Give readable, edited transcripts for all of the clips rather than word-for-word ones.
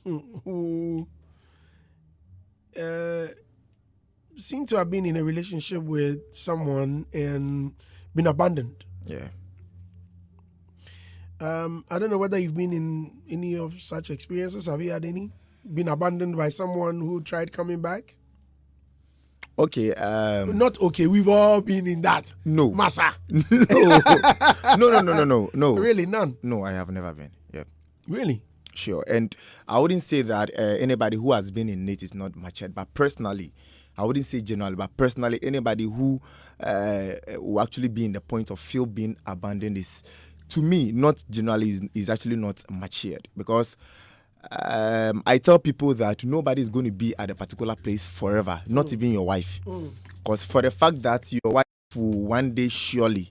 who seem to have been in a relationship with someone and been abandoned. Yeah. I don't know whether you've been in any of such experiences. Have you had any? Been abandoned by someone who tried coming back? Okay. Not okay. We've all been in that. No. Massa. No. Really, none. No, I have never been. Yeah. Really? Sure. And I wouldn't say that anybody who has been in it is not matured, but personally, I wouldn't say generally, but personally, anybody who will actually be in the point of feel being abandoned is, to me, not generally, is actually not matured. Because I tell people that nobody is going to be at a particular place forever, not even your wife. Because for the fact that your wife will one day surely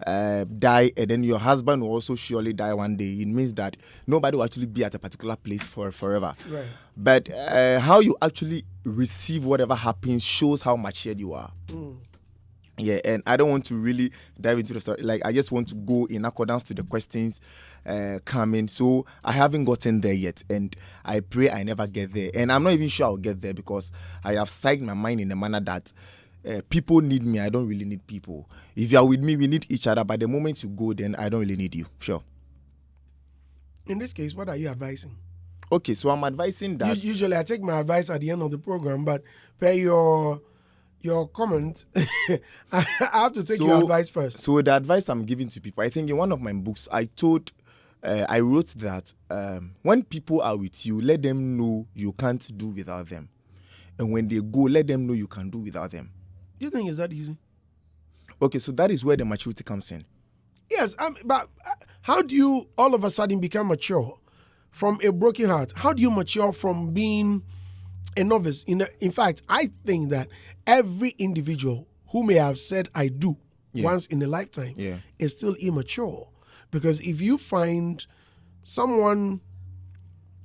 die, and then your husband will also surely die one day, it means that nobody will actually be at a particular place forever. Right. But how you actually receive whatever happens shows how matured you are. Yeah, and I don't want to really dive into the story. Like, I just want to go in accordance to the questions coming. So I haven't gotten there yet, and I pray I never get there. And I'm not even sure I'll get there, because I have psyched my mind in a manner that people need me. I don't really need people. If you are with me, we need each other. But the moment you go, then I don't really need you. Sure. In this case, what are you advising? Okay, so I'm advising that... Usually I take my advice at the end of the program, but per your comment, I have to take your advice first. So the advice I'm giving to people, I think in one of my books, I wrote that when people are with you, let them know you can't do without them. And when they go, let them know you can do without them. Do you think it's that easy? Okay, so that is where the maturity comes in. Yes, but how do you all of a sudden become mature from a broken heart? How do you mature from being a novice? In fact, I think that every individual who may have said I do once in a lifetime is still immature. Because if you find someone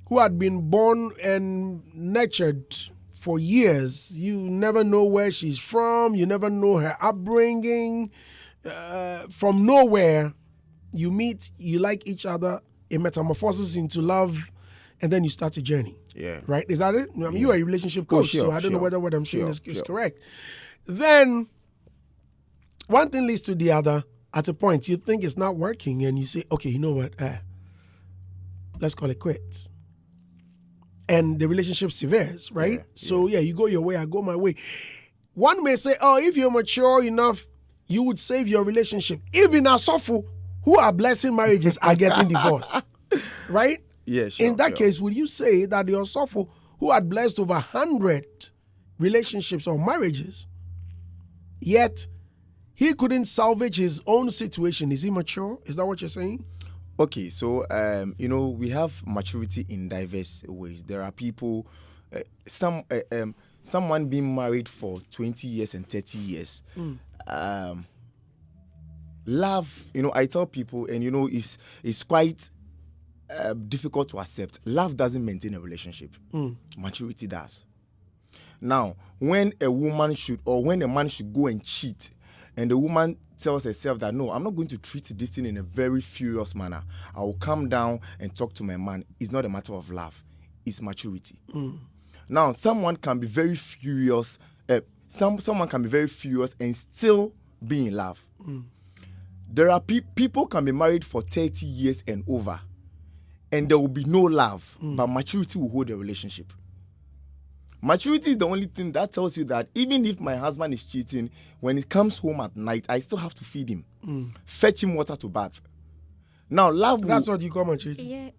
who had been born and nurtured for years, you never know where she's from, you never know her upbringing, from nowhere, you meet, you like each other, it metamorphoses into love, and then you start a journey. Yeah. Right? Is that it? I mean, you are a relationship coach, so I don't know whether what I'm saying is correct. Then, one thing leads to the other. At a point, you think it's not working, and you say, okay, you know what? Let's call it quits. And the relationship severes, right? So, you go your way, I go my way. One may say, oh, if you're mature enough, you would save your relationship. Even Asofu, who are blessing marriages, are getting divorced. Right? Yeah, sure. In that case, would you say that the Asofu, who had blessed over 100 relationships or marriages, yet he couldn't salvage his own situation? Is he mature? Is that what you're saying? Okay, so, we have maturity in diverse ways. There are people, someone being married for 20 years and 30 years. Love, I tell people, and, it's quite difficult to accept. Love doesn't maintain a relationship. Maturity does. Now, when a man should go and cheat, and the woman tells herself that, no, I'm not going to treat this thing in a very furious manner. I will calm down and talk to my man. It's not a matter of love. It's maturity. Now, someone can be very furious. Someone can be very furious and still be in love. There are people can be married for 30 years and over, and there will be no love, but maturity will hold the relationship. Maturity is the only thing that tells you that even if my husband is cheating, when he comes home at night, I still have to feed him, fetch him water to bath. Now, love. That's what you call maturity. Yeah.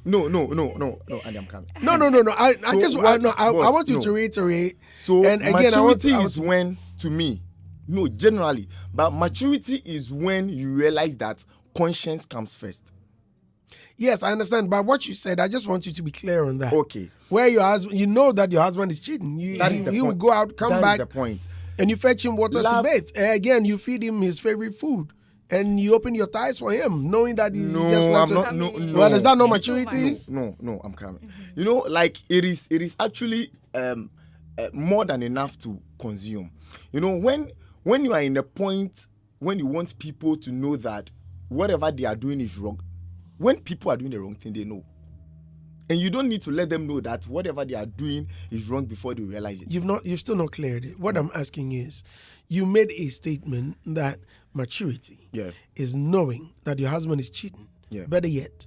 No, and I'm coming. No. I want you to reiterate. So, and again, maturity is when, to me, generally, but maturity is when you realize that conscience comes first. Yes, I understand. But what you said, I just want you to be clear on that. Okay. Where your husband, you know that your husband is cheating. He will go out, come back. That's the point. And you fetch him water to bathe. Again, you feed him his favorite food. And you open your thighs for him, knowing that he's just not. No. Well, is that not maturity? No, I'm coming. It is actually more than enough to consume. When you are in a point when you want people to know that whatever they are doing is wrong, when people are doing the wrong thing, they know. And you don't need to let them know that whatever they are doing is wrong before they realize it. You've still not cleared it. What I'm asking is, you made a statement that maturity is knowing that your husband is cheating. Yeah. Better yet,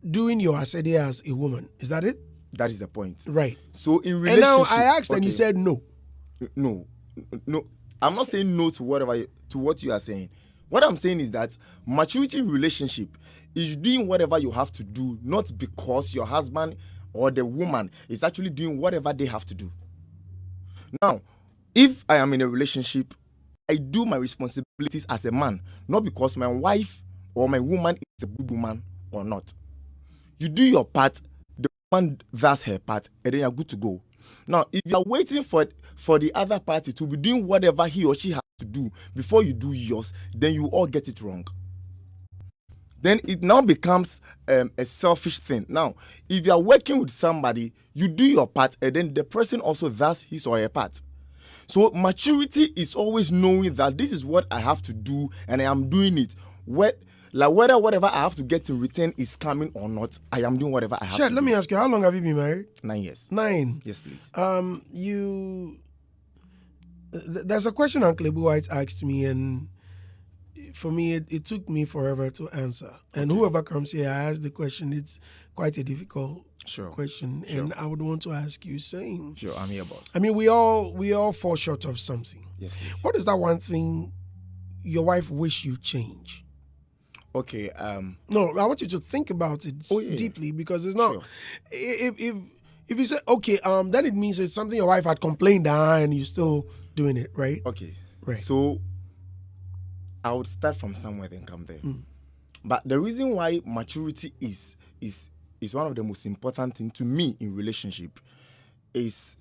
doing your asede as a woman. Is that it? That is the point. Right. So in relationship, and now I asked and you said no. No. I'm not saying no to what you are saying. What I'm saying is that maturity in relationship is doing whatever you have to do, not because your husband or the woman is actually doing whatever they have to do. Now, if I am in a relationship, I do my responsibilities as a man, not because my wife or my woman is a good woman or not. You do your part, the woman does her part, and then you're good to go. Now, if you're waiting for the other party to be doing whatever he or she has to do before you do yours, then you all get it wrong. Then it now becomes a selfish thing. Now, if you're working with somebody, you do your part, and then the person also does his or her part. So maturity is always knowing that this is what I have to do, and I am doing it. Whether whatever I have to get in return is coming or not, I am doing whatever I have to do. Let me ask you, how long have you been married? 9 years. 9. Yes, please. There's a question Uncle Ebu White asked me, and for me, it took me forever to answer. And whoever comes here, I ask the question. It's quite a difficult question, and I would want to ask you, saying, "Sure, I'm here, boss." I mean, we all fall short of something. Yes, please. What is that one thing your wife wish you change? Okay. No, I want you to think about it deeply, because it's not. If you say okay, then it means it's something your wife had complained and you're still doing it, right? Okay. Right. So I would start from somewhere then come there. But the reason why maturity is one of the most important things to me in relationship is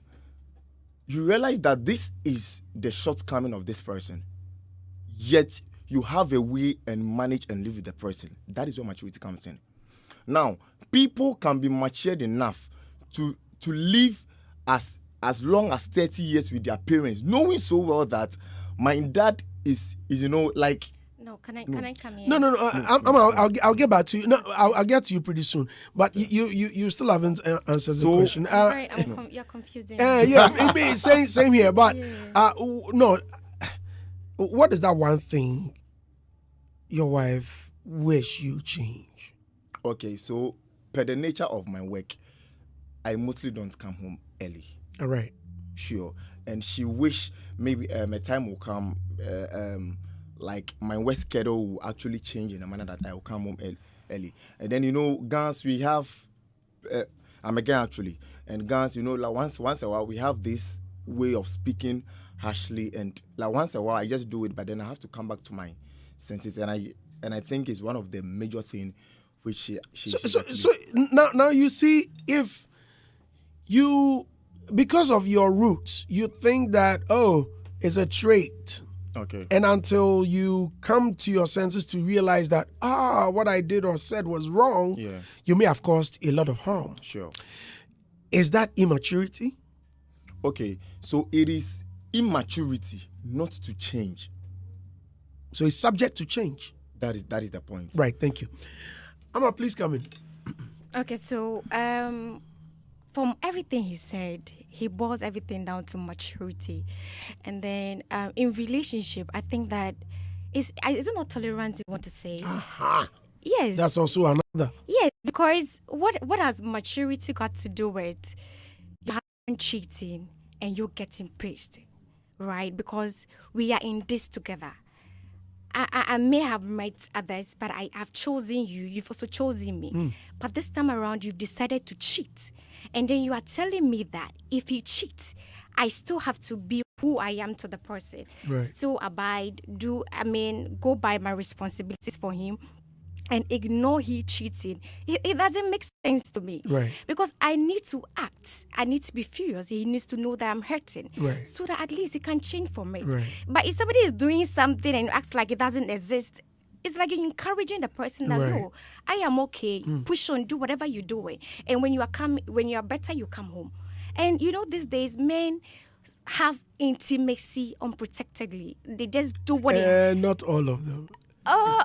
you realize that this is the shortcoming of this person, yet you have a way and manage and live with the person. That is where maturity comes in. Now, people can be matured enough to live as long as 30 years with their parents, knowing so well that my dad is like. No, can I come in? No. I'll get back to you. No, I'll get to you pretty soon. But you still haven't answered the question. Sorry, you're confusing. Same here. But no, what is that one thing your wife wish you change? Okay, so per the nature of my work, I mostly don't come home early. All right. Sure. And she wish maybe a time will come, like my work schedule will actually change in a manner that I will come home early. And then, Gans, we have, I'm a Gan actually, and Gans, like once a while, we have this way of speaking harshly, and like once a while, I just do it, but then I have to come back to my senses, and I think it's one of the major things which she so now you see, if you, because of your roots, you think that it's a trait. Okay. And until you come to your senses to realize that what I did or said was wrong, you may have caused a lot of harm. Sure. Is that immaturity? Okay, so it is immaturity not to change. So it's subject to change. That is the point. Right, thank you. Amma, please come in. Okay, so from everything he said, he boils everything down to maturity. And then in relationship, I think that is it not tolerance you want to say? Aha. Yes. That's also another. Yes, because what has maturity got to do with your husband cheating and you getting praised, right? Because we are in this together. I may have met others, but I have chosen you. You've also chosen me. But this time around, you've decided to cheat. And then you are telling me that if he cheats, I still have to be who I am to the person. Right. Still abide, go by my responsibilities for him and ignore he cheating. It doesn't make sense to me. Right. Because I need to act. I need to be furious. He needs to know that I'm hurting. Right. So that at least he can change from it. Right. But if somebody is doing something and acts like it doesn't exist, it's like you're encouraging the person that, Right. no, I am okay. Push on, do whatever you're doing. And when you are better, you come home. And these days, men have intimacy unprotectedly. They just do what they Not all of them. Oh,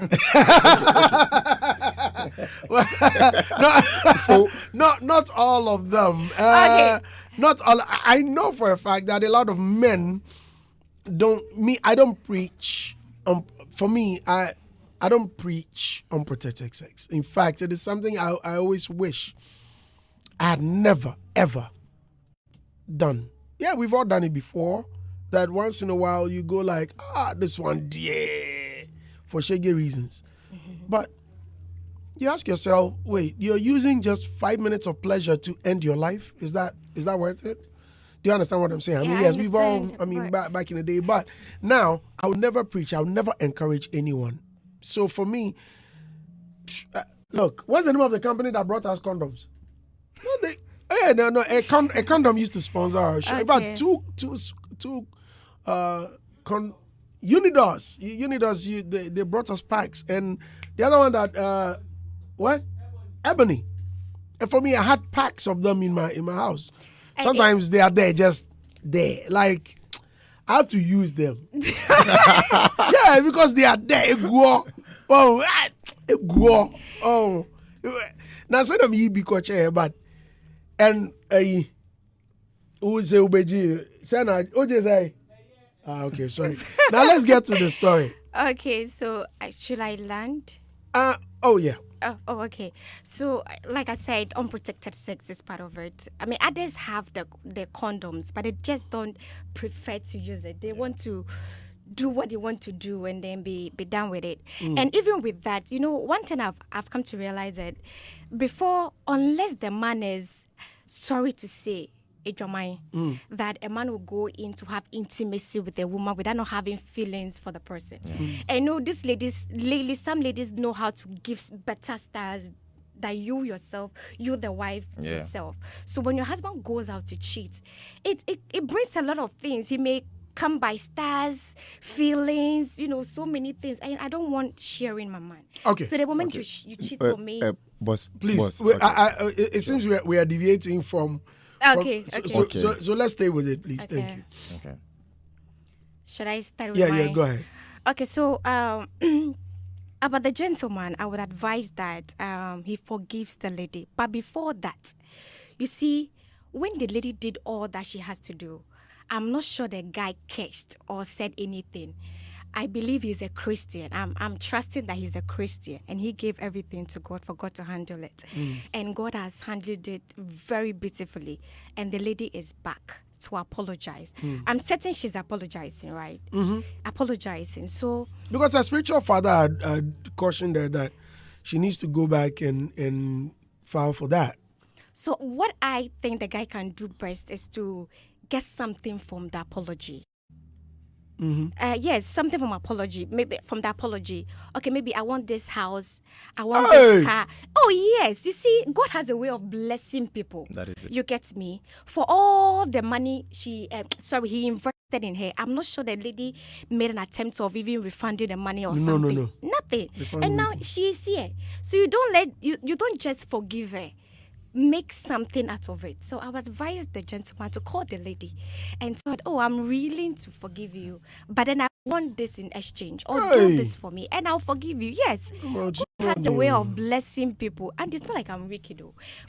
Not all of them. Okay. Not all. I know for a fact that a lot of men don't. I don't preach. For me, I don't preach unprotected sex. In fact, it is something I always wish I had never ever done. Yeah, we've all done it before. That once in a while you go like, this one, yeah, for shaggy reasons. But you ask yourself, wait, you're using just 5 minutes of pleasure to end your life? Is that worth it? Do you understand what I'm saying? Yeah, I yes, we've all, understand, back in the day. But now, I would never preach. I would never encourage anyone. So for me, look, what's the name of the company that brought us condoms? No, a condom used to sponsor our show. Okay. About two Unidos. They brought us packs, and the other one that Ebony. And for me, I had packs of them in my house. Sometimes they are there, just there. Like I have to use them. Yeah, because they are there. Now say them you be coach, but and who say Ubeji? Say na OJ say. Okay, sorry. Now let's get to the story. okay. So should I land? Oh yeah. Oh, okay. So, like I said, unprotected sex is part of it. I mean, others have the condoms, but they just don't prefer to use it. They want to do what they want to do and then be done with it. And even with that, one thing I've come to realize that before, unless the man is sorry to say, that a man will go in to have intimacy with a woman without not having feelings for the person. And these ladies, lately, some ladies know how to give better stars than you yourself, you the wife yourself. So when your husband goes out to cheat, it brings a lot of things. He may come by stars, feelings, so many things. And I don't want sharing my man. Okay. So the moment you cheat for me, boss, please. boss, It seems we are deviating from. Okay. So let's stay with it, please. Okay. Thank you. Okay. Should I start with Yeah, go ahead. Okay, so about the gentleman, I would advise that he forgives the lady. But before that, you see, when the lady did all that she has to do, I'm not sure the guy cursed or said anything. I believe he's a Christian. I'm trusting that he's a Christian, and he gave everything to God for God to handle it. And God has handled it very beautifully. And the lady is back to apologize. I'm certain she's apologizing, right? Apologizing. So Because her spiritual father had cautioned her that she needs to go back and file for that. So what I think the guy can do best is to get something from the apology. Yes, something from apology. Maybe from the apology. Okay, maybe I want this house. I want this car. Oh yes, you see, God has a way of blessing people. That is it. You get me? For all the money he invested in her. I'm not sure the lady made an attempt of even refunding the money or something. No. Nothing. And now she is here. So you don't just forgive her. Make something out of it. So I would advise the gentleman to call the lady and tell her, I'm willing to forgive you, but then I want this in exchange, or do this for me and I'll forgive you. Yes, God has a way of blessing people, and it's not like I'm wicked,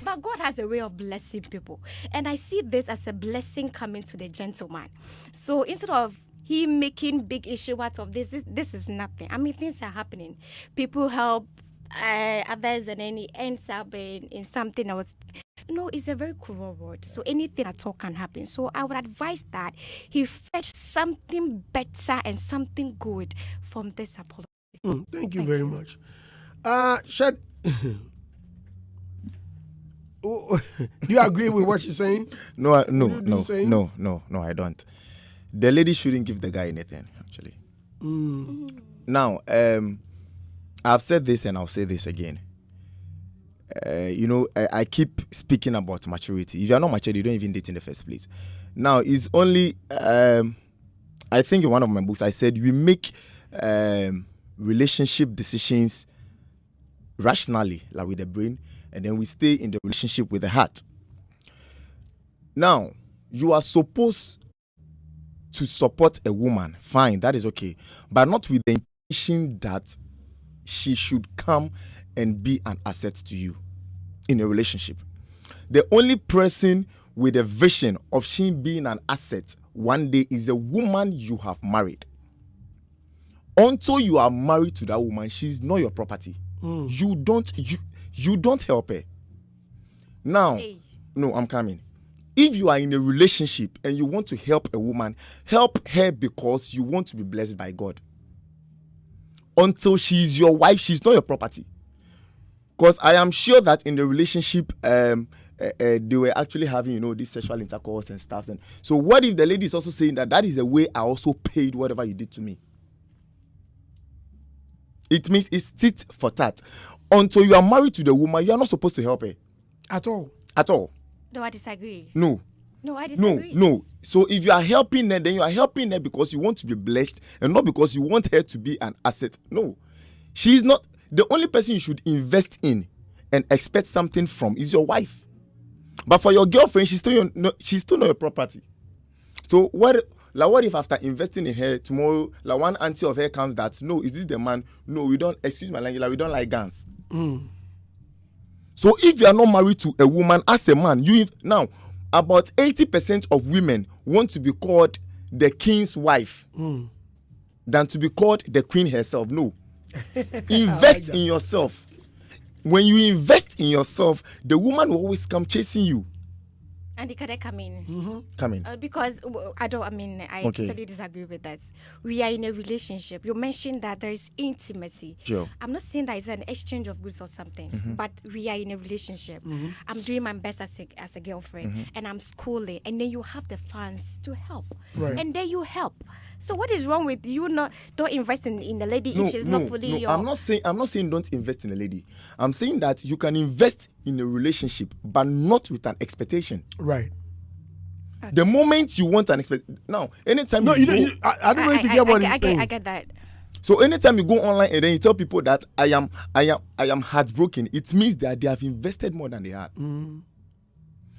but God has a way of blessing people, and I see this as a blessing coming to the gentleman. So instead of him making big issue out of this is nothing. I mean, things are happening. People help others, and then it ends up in something else. It's a very cruel world. So anything at all can happen. So I would advise that he fetch something better and something good from this apology. Thank you very much. Shad, do you agree with what she's saying? No, I don't. The lady shouldn't give the guy anything, actually. Now, I've said this and I'll say this again. I keep speaking about maturity. If you're not mature, you don't even date in the first place. Now, it's only, I think in one of my books, I said we make relationship decisions rationally, like with the brain, and then we stay in the relationship with the heart. Now, you are supposed to support a woman, fine, that is okay, but not with the intention that she should come and be an asset to you in a relationship. The only person with a vision of she being an asset one day is a woman you have married. Until you are married to that woman, she's not your property. You don't help her. Now, no, I'm coming. If you are in a relationship and you want to help a woman, help her because you want to be blessed by God. Until she is your wife, she's not your property. Because I am sure that in the relationship, they were actually having, this sexual intercourse and stuff. And so what if the lady is also saying that is the way I also paid whatever you did to me? It means it's tit for tat. Until you are married to the woman, you are not supposed to help her. At all. At all. No, I disagree. No. No, I disagree. No. So if you are helping her, then you are helping her because you want to be blessed and not because you want her to be an asset. No. She is not. The only person you should invest in and expect something from is your wife. But for your girlfriend, she's still not your property. So what if after investing in her, tomorrow, one auntie of her comes that, no, is this the man? No, we don't, excuse my language, we don't like guns. So if you are not married to a woman as a man, now, about 80% of women want to be called the king's wife than to be called the queen herself. No. Invest in yourself. When you invest in yourself, the woman will always come chasing you. And can I come in? Come in. Because I totally disagree with that. We are in a relationship. You mentioned that there is intimacy. Sure. I'm not saying that it's an exchange of goods or something, but we are in a relationship. I'm doing my best as a girlfriend, and I'm schooling, and then you have the funds to help, and then you help. So what is wrong with you don't invest in the lady if she's not fully your... I'm not saying don't invest in a lady. I'm saying that you can invest in a relationship, but not with an expectation. Right. The moment you want an expectation... Now, anytime I don't know if you get what he's saying. I get that. So anytime you go online and then you tell people that I am heartbroken, it means that they have invested more than they had.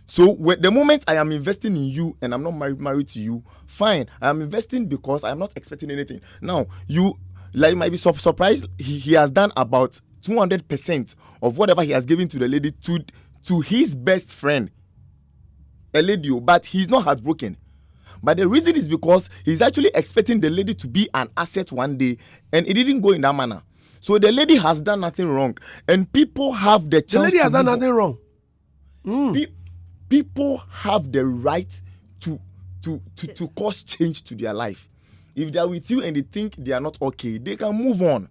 So the moment I am investing in you and I'm not married to you, fine. I am investing because I am not expecting anything. Now, you might be surprised. He has done about 200% of whatever he has given to the lady to his best friend, a lady, but he's not heartbroken. But the reason is because he's actually expecting the lady to be an asset one day, and it didn't go in that manner. So the lady has done nothing wrong, and people have the chance. The lady has done nothing wrong. People have the right to cause change to their life. If they are with you and they think they are not okay, they can move on.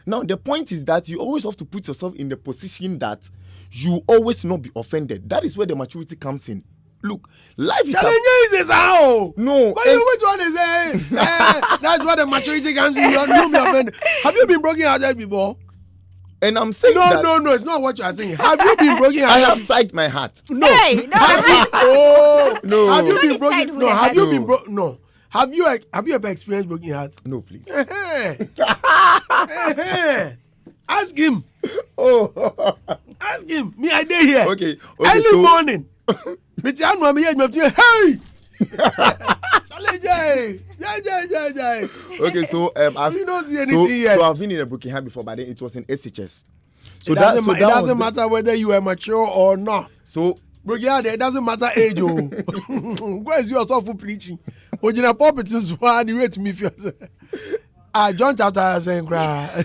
Now, the point is that you always have to put yourself in the position that you always not be offended. That is where the maturity comes in. Look, life is... how? No. But which one is it? That's where the maturity comes in. You don't be offended. Have you been broken-hearted before? And I'm saying no, it's not what you are saying. Have you been broken-hearted? I have psyched my heart. No. Hey, no. No. Have you been broken? No. Have you No. been broken? No. Have you ever experienced broken heart? No, please. Ask him. Oh. Ask him. Me, I did here. Okay. Early morning. Hey. Okay, so you don't see anything yet. So I've been in a broken heart before, but then it was in SHS. So it doesn't matter whether you are mature or not. So broken heart, it doesn't matter age. Where's your soulful preaching? Ojina pulpit is one the rate me if you John chapter saying cry.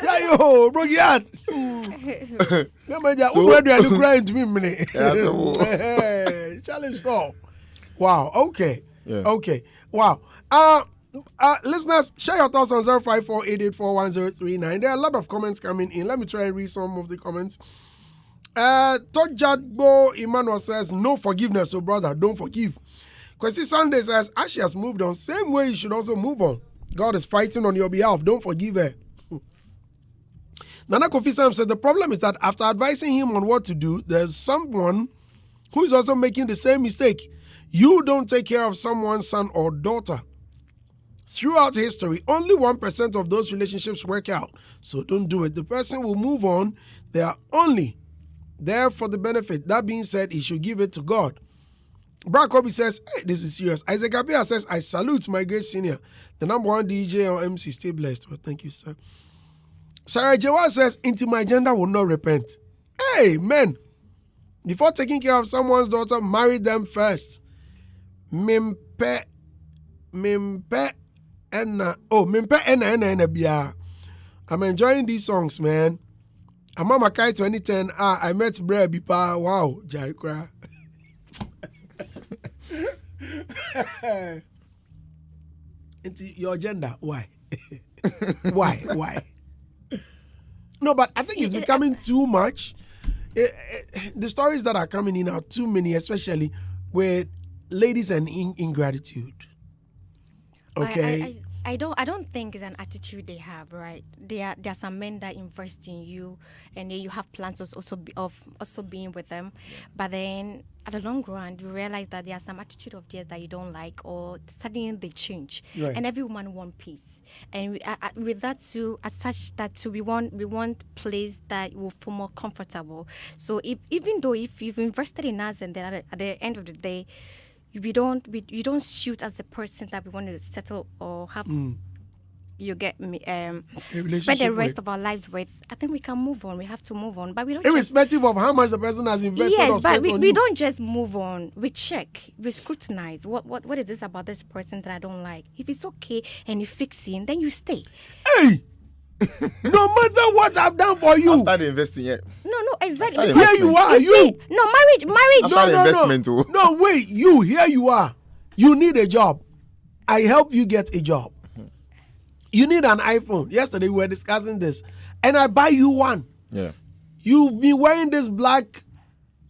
Yeah, yo, broken heart. Where do you crying to me? Challenge store. Wow. Okay. Yeah. Okay. Wow. Listeners, share your thoughts on 054-884-1039. There are a lot of comments coming in. Let me try and read some of the comments. Tojadbo Emmanuel says, no forgiveness, so brother, don't forgive. Kwesi Sunday says, as she has moved on, same way you should also move on. God is fighting on your behalf. Don't forgive her. Nana Kofi Sam says, the problem is that after advising him on what to do, there's someone who is also making the same mistake. You don't take care of someone's son or daughter. Throughout history, only 1% of those relationships work out. So don't do it. The person will move on. They are only there for the benefit. That being said, he should give it to God. Brad Kobe says, hey, this is serious. Isaac Abia says, I salute my great senior, the number one DJ or MC. Stay blessed. Well, thank you, sir. Sarah Jawa says, into my gender will not repent. Hey, men, before taking care of someone's daughter, marry them first. Mimpe enna biya. I'm enjoying these songs, man. Amama Kai 2010. I met Brea Bipa. Wow, Jaikra. Into your gender, why? Why? No, but I think it's becoming too much. The stories that are coming in are too many, especially with ladies and ingratitude. Okay. I don't think it's an attitude they have, right? There are some men that invest in you, and then you have plans of also being with them, but then at the long run you realize that there are some attitude of theirs that you don't like, or suddenly they change. Right. And every woman wants peace, and with that too, as such that too, we want place that will feel more comfortable. So even though you've invested in us, and then at the end of the day, you don't suit as the person that we want to settle or have. You get me? Spend the rest of our lives with. I think we can move on. We have to move on, but we don't. Irrespective of how much the person has invested. Yes, but we don't just move on. We check. We scrutinize. What is this about this person that I don't like? If it's okay and you fix it, then you stay. Hey. No matter what I've done for you. After the investing yet. No, exactly. Here you are. See, no, marriage. No, wait. Here you are. You need a job. I help you get a job. You need an iPhone. Yesterday we were discussing this, and I buy you one. Yeah. You've been wearing this black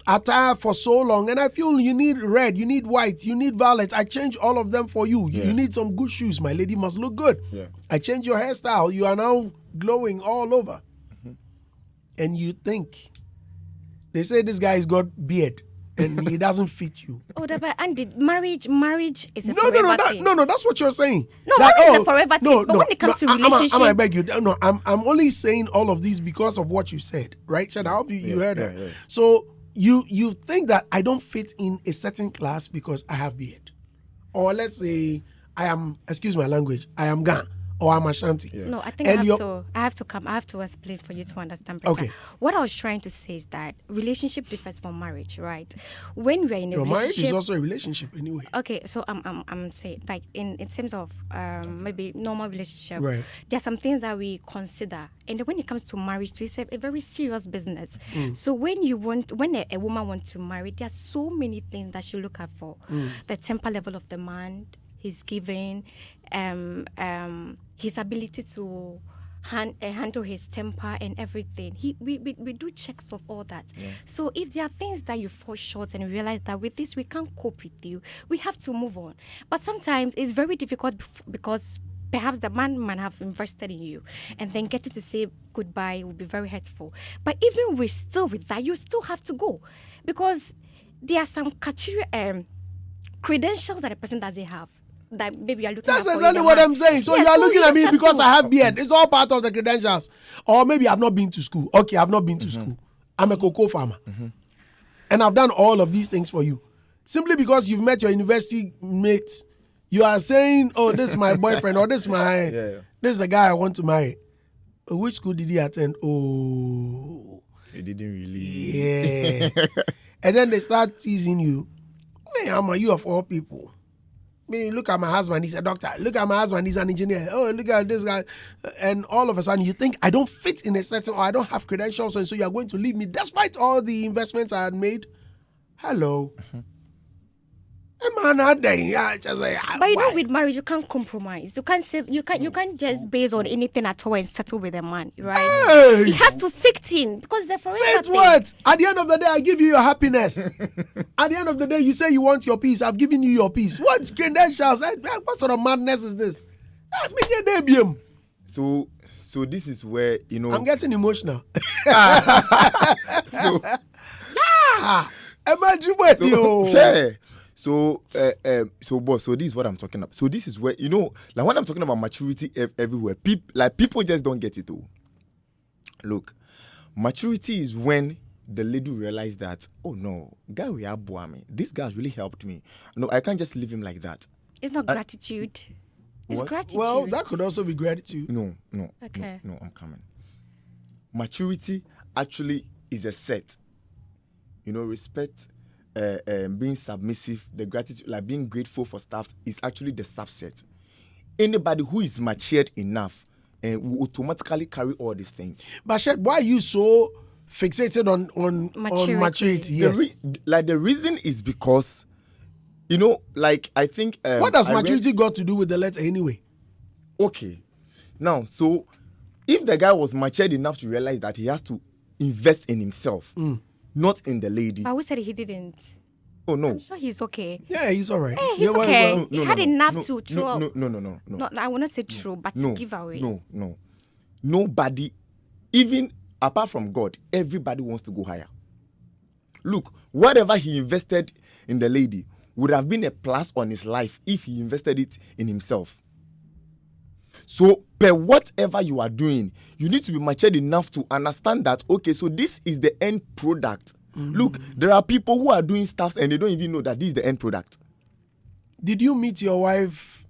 attire for so long, and I feel you need red, you need white, you need violet. I change all of them for you. Yeah. You need some good shoes. My lady must look good. Yeah. I change your hairstyle. You are now glowing all over. And you think, they say this guy's got beard and he doesn't fit you. Oh, but Andy, marriage is a forever thing. No, that's what you're saying. No, marriage is a forever thing. But when it comes to relationship, I beg you. No, I'm only saying all of these because of what you said, right? Chad, I hope you heard that. Yeah. So you think that I don't fit in a certain class because I have beard, or let's say I am, excuse my language, I am Ga, or I'm Ashanti. Yeah. No, I think I have to explain for you to understand better. Okay. What I was trying to say is that relationship differs from marriage, right? When we're in a relationship, marriage is also a relationship anyway. Okay, so I'm saying, like in terms of maybe normal relationship, right, there are some things that we consider, and when it comes to marriage, it's a very serious business. So when a woman wants to marry, there are so many things that she look out for: the temper level of the man, his giving, his ability to handle his temper and everything. We do checks of all that. Yeah. So if there are things that you fall short and you realize that with this we can't cope with you, we have to move on. But sometimes it's very difficult because perhaps the man might have invested in you, and then getting to say goodbye would be very hurtful. But even with that, you still have to go, because there are some credentials that a person doesn't have. That maybe you're looking. That's exactly what I'm saying. So you are looking at me because I have beard. It's all part of the credentials. Or maybe I've not been to school. Okay, I've not been to school. I'm a cocoa farmer. And I've done all of these things for you. Simply because you've met your university mates, you are saying, oh, this is my boyfriend, or this is the guy I want to marry. Which school did he attend? Oh. He didn't really. Yeah. And then they start teasing you. Hey, you of all people. Look at my husband, he's a doctor. Look at my husband, he's an engineer. Oh, look at this guy. And all of a sudden you think I don't fit in a certain, or I don't have credentials, and so you're going to leave me despite all the investments I had made. Hello. But with marriage you can't compromise. You can't say you can't just base on anything at all and settle with a man, right? Hey! It has to fit in, because they're forever. Fit what? At the end of the day, I give you your happiness. At the end of the day, you say you want your peace. I've given you your peace. What credentials? What sort of madness is this? So this is where, I'm getting emotional. Imagine what So boss, so this is what I'm talking about. So this is where, like when I'm talking about maturity everywhere, people just don't get it all. Look, maturity is when the lady realized that, oh no, guy we are boami. This guy has really helped me. No, I can't just leave him like that. It's not gratitude. It's What? gratitude. Well, that could also be gratitude. No, Okay. no, I'm coming. Maturity actually is a set. Respect, being submissive, the gratitude, like being grateful for stuff is actually the subset. Anybody who is matured enough will automatically carry all these things. But Shed, why are you so fixated on maturity? Yes. The reason is because, I think. What does maturity got to do with the letter anyway? Okay. Now, so if the guy was matured enough to realize that he has to invest in himself, not in the lady. But we said he didn't. Oh no. I'm sure he's okay. Yeah, he's all right. He's okay. No, he had enough to throw. No. Not, I will not say true, but to give away. No. Nobody, even apart from God, everybody wants to go higher. Look, whatever he invested in the lady would have been a plus on his life if he invested it in himself. So, per whatever you are doing, you need to be matured enough to understand that, okay, so this is the end product. Look, there are people who are doing stuff and they don't even know that this is the end product. Did you meet your wife?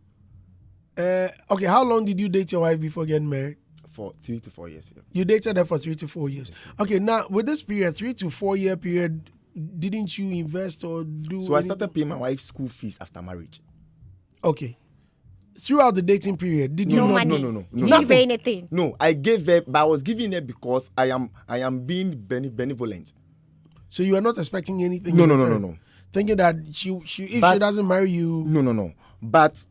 Okay, how long did you date your wife before getting married? For 3 to 4 years. Yeah. You dated her for 3 to 4 years. Okay, now with this period, 3 to 4 year period, didn't you invest or do? So I started paying my wife's school fees after marriage. Okay. Throughout the dating period, did you No not? money. No. Never anything. No, I gave her, but I was giving her because I am being benevolent. So you are not expecting anything? No. Thinking that if she doesn't marry you. No. But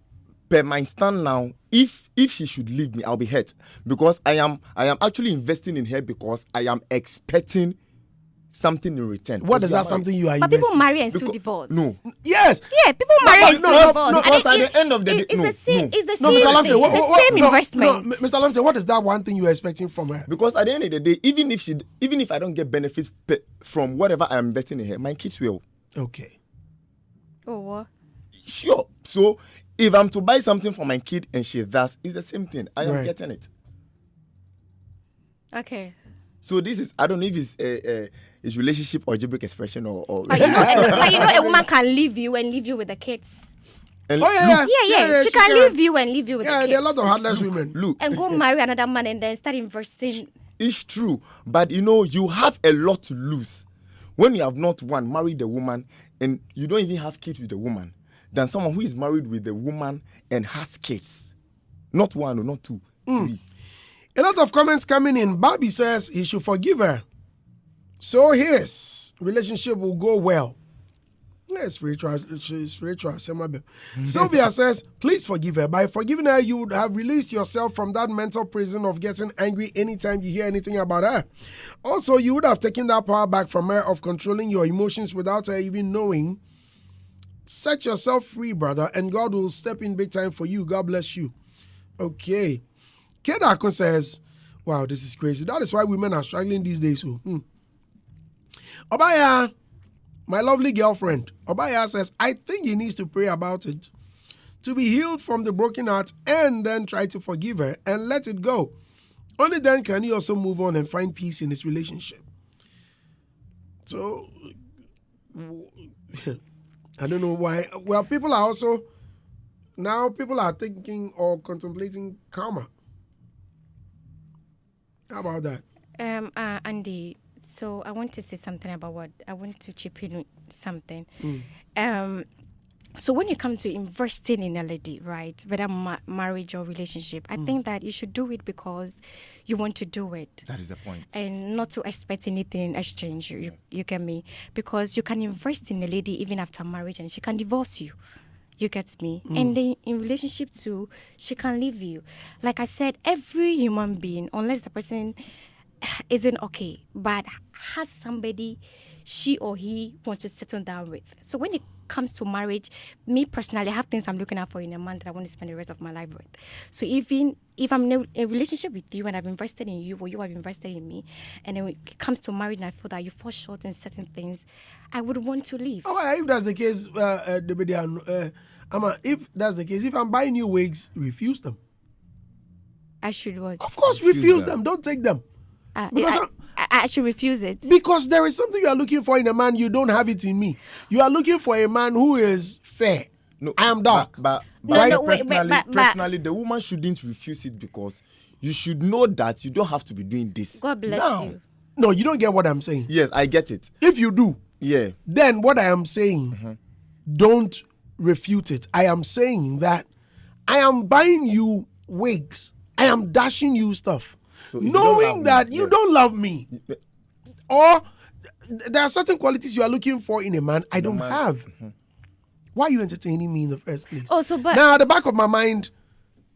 per my stand now, if she should leave me, I'll be hurt because I am actually investing in her because I am expecting something in return. What is that something you are But investing? people marry and still divorce. No. Yes. Yeah, people marry and still divorce. No, because at the end of the day, it's the same. It's the No, same. Mr. Lamte, thing. It's the same investment. No, Mr. Lamte, what is that one thing you are expecting from her? Because at the end of the day, even if I don't get benefits from whatever I'm investing in her, my kids will. Okay. Oh, what? Sure. So if I'm to buy something for my kid and she does, it's the same thing. I am Right. getting it. Okay. So this is, I don't know if it's relationship or algebraic expression or But you know, a woman can leave you and leave you with the kids. and Oh yeah. Yeah. She can leave you and leave you with the Yeah, kids. there are a lot of heartless women. Look, And go marry another man and then start investing. it's true, but you have a lot to lose when you have not married a woman and you don't even have kids with the woman than someone who is married with the woman and has kids. Not one or not two, 3. A lot of comments coming in. Bobby says he should forgive her, so his relationship will go well. Yeah, spiritual. Sylvia says, please forgive her. By forgiving her, you would have released yourself from that mental prison of getting angry anytime you hear anything about her. Also, you would have taken that power back from her of controlling your emotions without her even knowing. Set yourself free, brother, and God will step in big time for you. God bless you. Okay. Kedako says, wow, this is crazy. That is why women are struggling these days. Obaya, my lovely girlfriend, Obaya says, I think he needs to pray about it, to be healed from the broken heart, and then try to forgive her and let it go. Only then can he also move on and find peace in his relationship. So, I don't know why. Well, people are thinking or contemplating karma. How about that? Andy, so I want to say something about what I want to chip in with something. So when you come to investing in a lady, right, whether marriage or relationship, I think that you should do it because you want to do it. That is the point. And not to expect anything in exchange. You get me? Because you can invest in a lady even after marriage and she can divorce you. You get me? And then in relationship too, she can leave you. Like I said, every human being, unless the person isn't okay, but has somebody she or he wants to settle down with. So when it comes to marriage, me personally, I have things I'm looking out for in a man that I want to spend the rest of my life with. So even if I'm in a relationship with you and I've invested in you or you have invested in me, and then when it comes to marriage and I feel that you fall short in certain things, I would want to leave. Oh, if that's the case, if that's the case, if I'm buying new wigs, refuse them. I should what? Of course, refuse them. Don't take them. Because I should refuse it. Because there is something you are looking for in a man, you don't have it in me. You are looking for a man who is fair. No, I am dark. But No, wait, personally, the woman shouldn't refuse it because you should know that you don't have to be doing this. God bless now. you. No, you don't get what I'm saying. Yes, I get it. If you do, Yeah. then what I am saying, don't refute it. I am saying that I am buying you wigs. I am dashing you stuff. So if you knowing don't love that me, you yeah. don't love me. Or there are certain qualities you are looking for in a man I don't have. Why are you entertaining me in the first place? Oh, so but Now, at the back of my mind,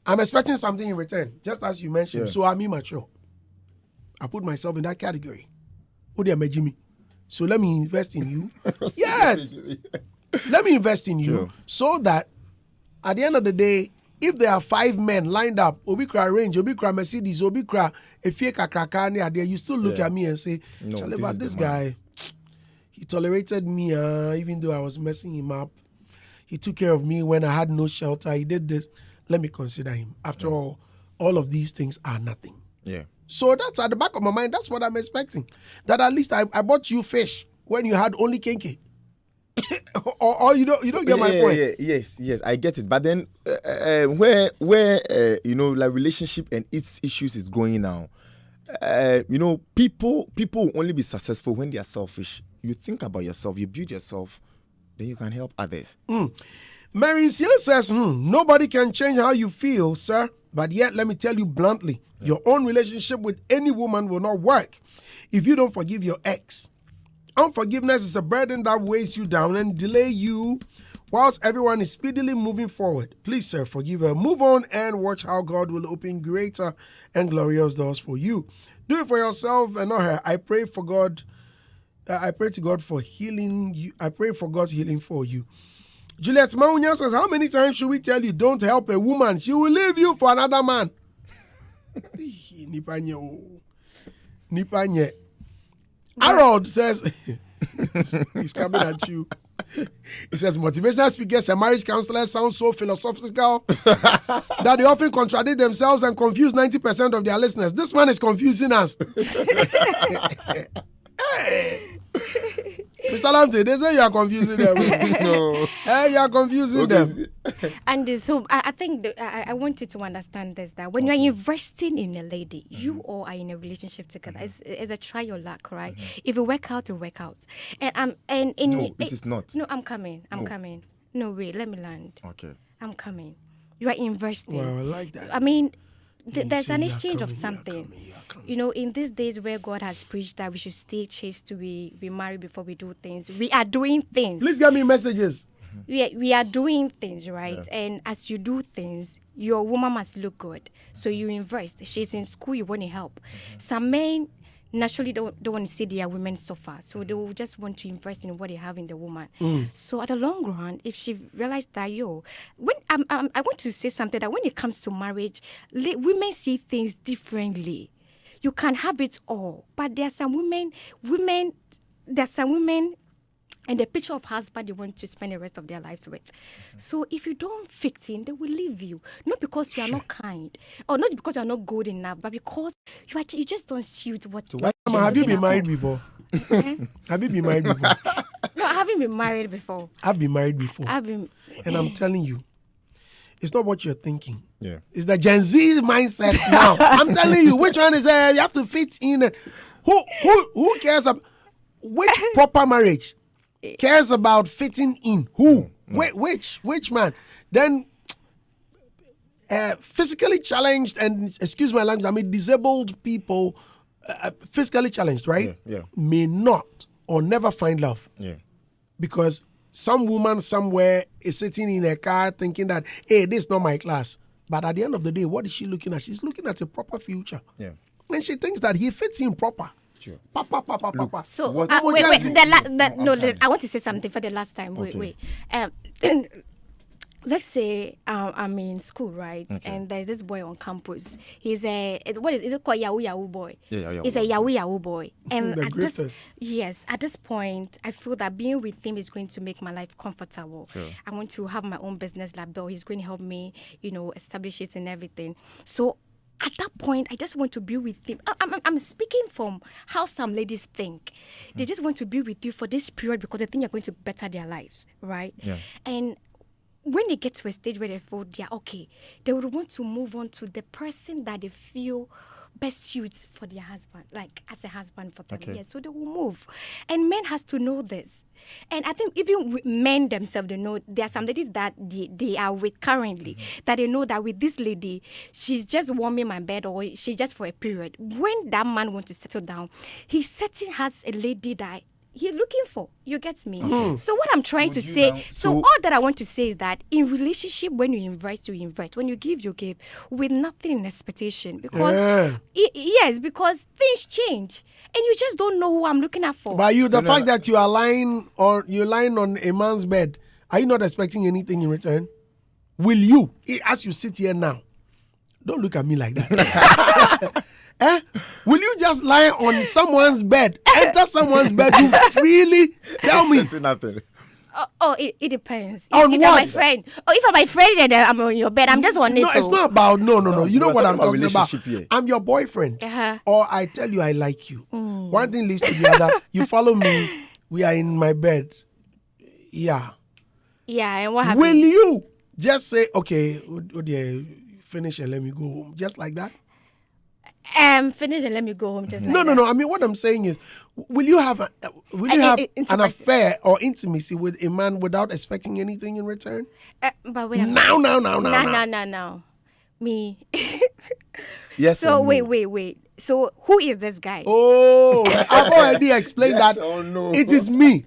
I'm expecting something in return, just as you mentioned. Yeah. So I'm immature. I put myself in that category. Oh, they are Jimmy. So let me invest in you. Yes. Let me invest in you Sure. so that at the end of the day, if there are 5 men lined up, Obi Kra Range, Obi Kra Mercedes, Obi Kra Efieka Krakani are there, you still look Yeah. at me and say, No, Charlie, this but is this the man. guy, he tolerated me even though I was messing him up. He took care of me when I had no shelter. He did this. Let me consider him. After all of these things are nothing. Yeah. So that's at the back of my mind. That's what I'm expecting. That at least I bought you fish when you had only kinky. or you don't get my point. Yes, I get it. But then, where like relationship and its issues is going now, people will only be successful when they are selfish. You think about yourself, you build yourself, then you can help others. Mary Seal says, nobody can change how you feel, sir. But yet, let me tell you bluntly, your own relationship with any woman will not work if you don't forgive your ex. Unforgiveness is a burden that weighs you down and delay you whilst everyone is speedily moving forward. Please, sir, forgive her. Move on and watch how God will open greater and glorious doors for you. Do it for yourself and not her. I pray for God. I pray to God for healing you. I pray for God's healing for you. Juliet Maunya says, how many times should we tell you don't help a woman? She will leave you for another man. Nipanye. Nipanye. Harold says, he's coming at you. He says, motivational speakers and marriage counselors sound so philosophical that they often contradict themselves and confuse 90% of their listeners. This man is confusing us. Hey. Mr. Lamptey, they say you are confusing them. No. Hey, you are confusing them. And so I think I want you to understand this, that when you are investing in a lady, you all are in a relationship together. It's a try your luck, right? If it work out, it work out. And No, it is not. No, I'm coming. No, wait, let me land. Okay. I'm coming. You are investing. Wow, I like that. I mean, there's say an you are exchange of coming, something. you are coming. You know, in these days where God has preached that we should stay chaste to be married before we do things, we are doing things. Please get me messages. We are doing things, right? Yeah. And as you do things, your woman must look good. So you invest. She's in school, you want to help. Some men naturally don't want to see their women suffer. So they will just want to invest in what they have in the woman. So at the long run, if she realized that, when I want to say something, that when it comes to marriage, women see things differently. You can have it all. But there are some women and the picture of husband they want to spend the rest of their lives with. So if you don't fit in, they will leave you. Not because you are not kind, or not because you are not good enough, but because you just don't suit what you are. Have you been married before? Have you been married before? No, I haven't been married before. I've been married before. And I'm telling you, it's not what you're thinking. Yeah. It's the Gen Z mindset now. I'm telling you, which one is you have to fit in. Who cares about which proper marriage cares about fitting in? Who? Which man? Then physically challenged and, excuse my language, I mean disabled people, physically challenged, right? Yeah. May not or never find love. Yeah. Because some woman somewhere is sitting in a car thinking that, hey, this is not my class. But at the end of the day, what is she looking at? She's looking at a proper future. Yeah. And she thinks that he fits in proper. Sure. Papa. So What- wait. I want to say something for the last time. Wait. Let's say I'm in school, right? Okay. And there's this boy on campus. He's is it called Yahoo boy? Yeah. He's a Yahoo boy. And The at this point, I feel that being with him is going to make my life comfortable. Sure. I want to have my own business label. He's going to help me, establish it and everything. So at that point, I just want to be with him. I'm speaking from how some ladies think. They just want to be with you for this period because they think you're going to better their lives, right? Yeah. And when they get to a stage where they feel they're okay, they would want to move on to the person that they feel best suits for their husband, like as a husband for them. Okay. Yeah, so they will move. And men has to know this. And I think even with men themselves, they know there are some ladies that they are with currently, that they know that with this lady, she's just warming my bed or she's just for a period. When that man wants to settle down, he's setting has a lady that he's looking for. You get me? So what I'm trying to say, so all that I want to say is that in relationship, when you invest, you invest. When you give with nothing in expectation. Because yes, because things change. And you just don't know who I'm looking at for. But the fact that you're lying on a man's bed, are you not expecting anything in return? Will you, as you sit here now, don't look at me like that. Will you just lie on someone's bed, enter someone's bedroom freely? Tell me. Nothing. It depends. On if what? you're my friend, if you're my friend and I'm on your bed, I'm just on it. No, it's not about no. You know what I'm talking about? Here. I'm your boyfriend, or I tell you I like you. One thing leads to the other. You follow me. We are in my bed. Yeah. Yeah, and what happens? Will you just say, okay, finish and let me go home, just like that? Finish and let me go home. Just like No. I mean, what I'm saying is, will you have an affair or intimacy with a man without expecting anything in return? But wait, now. Me. Yes. So wait. So who is this guy? Oh, I've already explained Yes that. or no? It is me.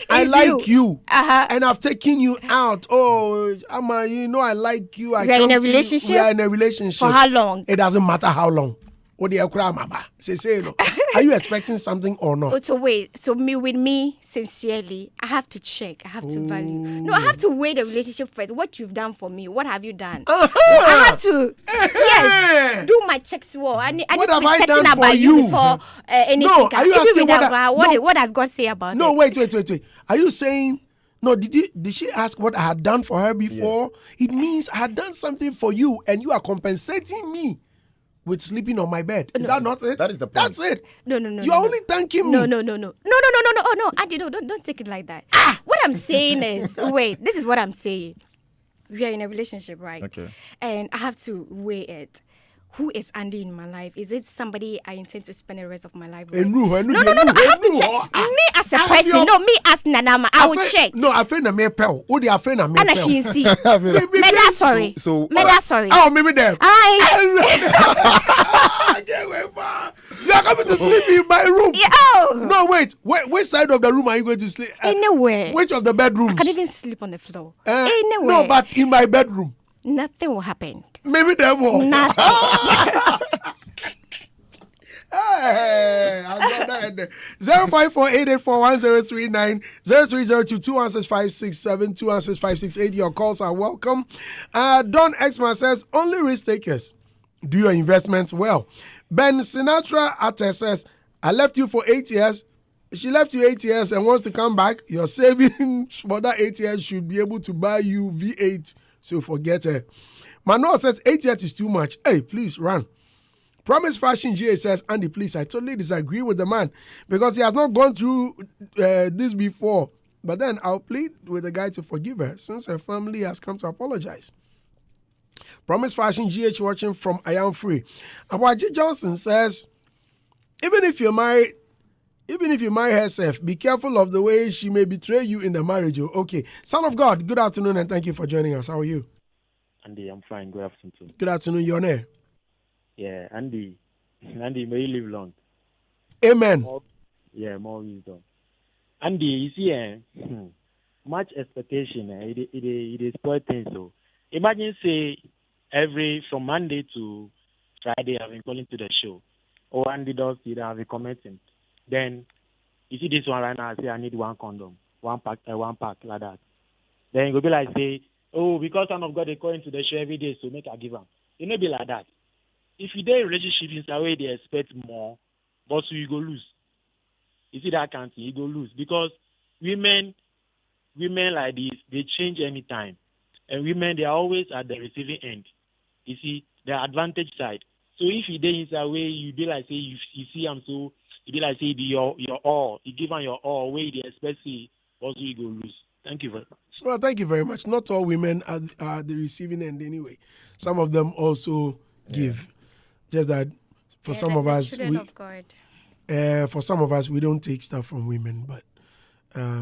I like you, Uh-huh. and I've taken you out. Oh, Amma, I like you. We are in a relationship? We are in a relationship. For how long? It doesn't matter how long. What do you cry, Mama? Say no. Are you expecting something or not? So wait. So with me, sincerely, I have to check. I have to value. No, I have to weigh the relationship first. What you've done for me. What have you done? I have to do my checks. I need What to have be I certain done about for you you? before anything. No, are you asking what does God say about it? No, wait. Are you saying? No, did she ask what I had done for her before? Yeah. It means I had done something for you and you are compensating me with sleeping on my bed. Is that not it? That is the point. That's it. No. You're only thanking me. No. Oh, no. Auntie, don't take it like that. What I'm saying is, wait, this is what I'm saying. We are in a relationship, right? Okay. And I have to weigh it. Who is Andy in my life? Is it somebody I intend to spend the rest of my life with? No. I have to check. Me as a person, me as Nanama, I will check. No, I feel na me pel. What do I feel na me And pel? I see. Meda sorry. Meda sorry. Oh, maybe them. I Get away, man. You are coming to sleep in my room. No, wait. Which side of the room are you going to sleep? Anywhere. Which of the bedrooms? I can even sleep on the floor. Anywhere. No, but in my bedroom. Nothing will happen. Maybe them will. Nothing. Hey, I got that. 054-884-1039, 0302-216-567, Your calls are welcome. Don Exman says, only risk takers do your investments well. Ben Sinatra Atte says, I left you for 8 years. She left you 8 years and wants to come back. Your savings for that 8 years should be able to buy you V8. So forget her. Manuel says 8 years is too much. Hey, please run. Promise Fashion GA says, Andy, please, I totally disagree with the man because he has not gone through this before. But then I'll plead with the guy to forgive her since her family has come to apologize. Promise Fashion GH watching from I Am Free. Awaji Johnson says, even if you marry herself, be careful of the way she may betray you in the marriage. Okay. Son of God, good afternoon and thank you for joining us. How are you? Andy, I'm fine. Good afternoon. Good afternoon. You're there. Yeah, Andy, may you live long. Amen. More wisdom. Andy, you see, much expectation, it is spoil things. So imagine, say, from Monday to Friday, I've been calling to the show. Or Andy does it, I've been commenting. Then, you see this one right now, I say I need one condom, one pack like that. Then you'll be like, say, oh, because Son of God, they call into the show every day, so make I give them. It may be like that. If you dare relationship in some way, they expect more, but so you go lose. You see that kind of thing, you go lose. Because women like this, they change anytime. And women, they are always at the receiving end. You see, the advantage side. So if he did his away, you be like say you see him, so you be like say your all, you give him your all, way the expect also you go lose. Thank you very much. Well, thank you very much. Not all women are the receiving end anyway. Some of them also give. Just that for some like of the us, children of God. for some of us, we don't take stuff from women. But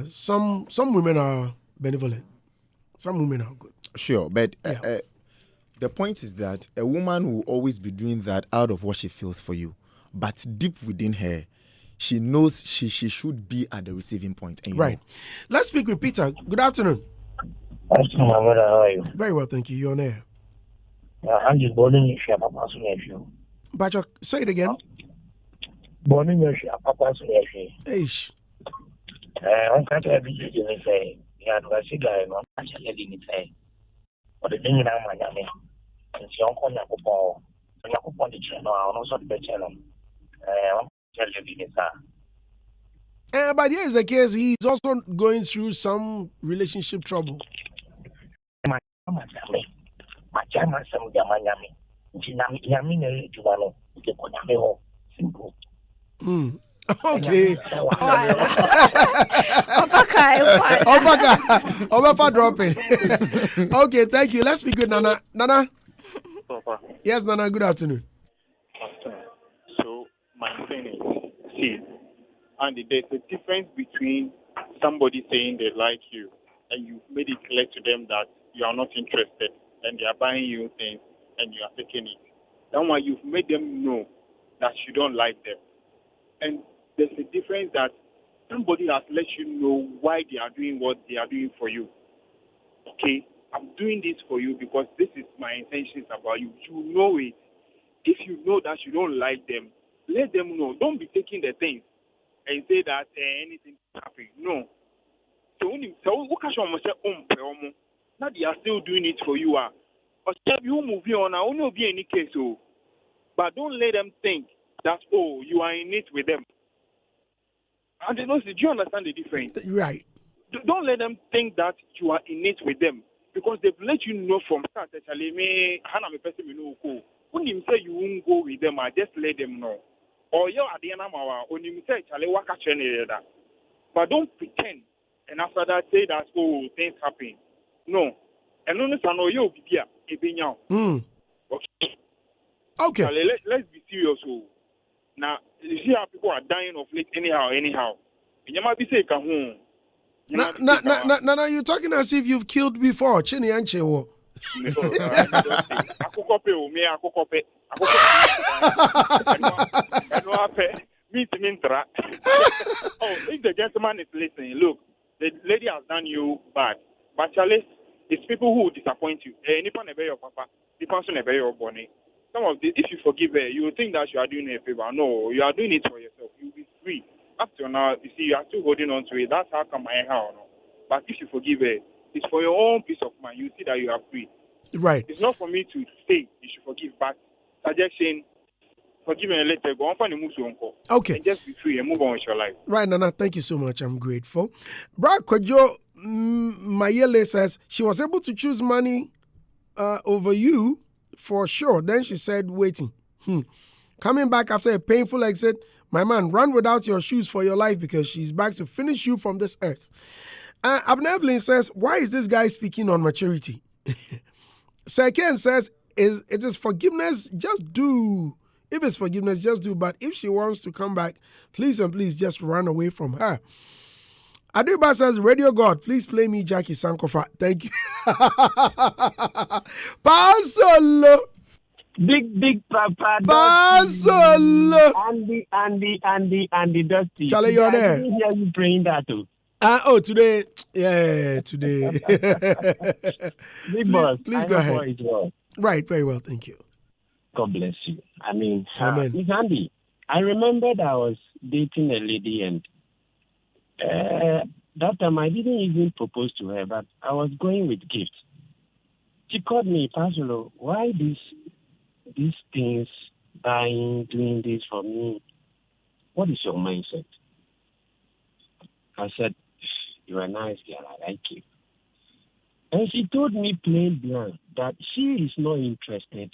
some women are benevolent. Some women are good. Sure, but Yeah. the point is that a woman will always be doing that out of what she feels for you. But deep within her, she knows she should be at the receiving point. And Right. Let's speak with Peter. Good afternoon. Afternoon, my brother. How are you? Very well, thank you. You're on air. I'm just born in your papa soon. Bachok, say it again. Born in your papa soon. Eish. I'm kind of busy in say, yeah, no, I see guy, no, actually didn't say. But the thing I'm and your uncle Yakupo, Yakupo the channel, and also the channel. I'm tell you, didn't say. But here is the case. He's also going through some relationship trouble. My chairman, some Yamami. Yamini, you know, you can go simple. Okay. Obaka dropping. Okay, thank you. Let's speak with Nana. Nana? Yes, Nana, good afternoon. So, my thing is, see, and there's a difference between somebody saying they like you and you made it clear to them that you are not interested and they are buying you things and you are taking it. That one, you've made them know that you don't like them. And there's a difference that somebody has let you know why they are doing what they are doing for you. Okay, I'm doing this for you because this is my intentions about you. You know it. If you know that you don't like them, let them know. Don't be taking the things and say that anything happen. No. So when you now they are still doing it for you. But you move on, I will not be any case. But don't let them think that, oh, you are in it with them. And do you understand the difference? Right. Don't let them think that you are in it with them. Because they've let you know from start, actually, when you say you won't go with them, I just let them know. Or you are the animal, when you say, but don't pretend. And after that, say that, oh, things happen. No. And no, you'll be here. Okay. Let's be serious. Now, you see how people are dying of late anyhow. And you might be saying, Now, you're talking as if you've killed before. Chini and Chewo. Oh, if the gentleman is listening, look, the lady has done you bad. But Charlie, it's people who disappoint you. Nippon never your papa, Nippon never your bonnet. Some of this, if you forgive her, you will think that you are doing her a favor. No, you are doing it for yourself. You'll be free. Up till now, you see, you are still holding on to it. That's how come I have. No? But if you forgive her, it's for your own peace of mind. You see that you are free. Right. It's not for me to say you should forgive, but suggestion, forgive and let her go. I'm finding move to uncle. Okay. And just be free and move on with your life. Right, Nana, thank you so much. I'm grateful. Bra Kojo Mayele says she was able to choose money over you for sure. Then she said, waiting. Coming back after a painful exit, my man, run without your shoes for your life because she's back to finish you from this earth. Abner Evelyn says, why is this guy speaking on maturity? Sir Ken says, it is forgiveness, just do. If it's forgiveness, just do. But if she wants to come back, please and please just run away from her. Adiba says, Radio God, please play me Jackie Sankofa. Thank you. Pasolo. Big Papa. Pasolo. Andy, Dusty. Charlie, you're there. I didn't hear you praying that too. Today. Yeah, today. Big boss. Please go ahead. Right, very well, thank you. God bless you. I mean, Amen. Miss Andy, I remembered I was dating a lady and that time I didn't even propose to her, but I was going with gifts. She called me, Pasolo, why these things, buying, doing this for me? What is your mindset? I said, you're a nice girl, I like you. And she told me plain blank that she is not interested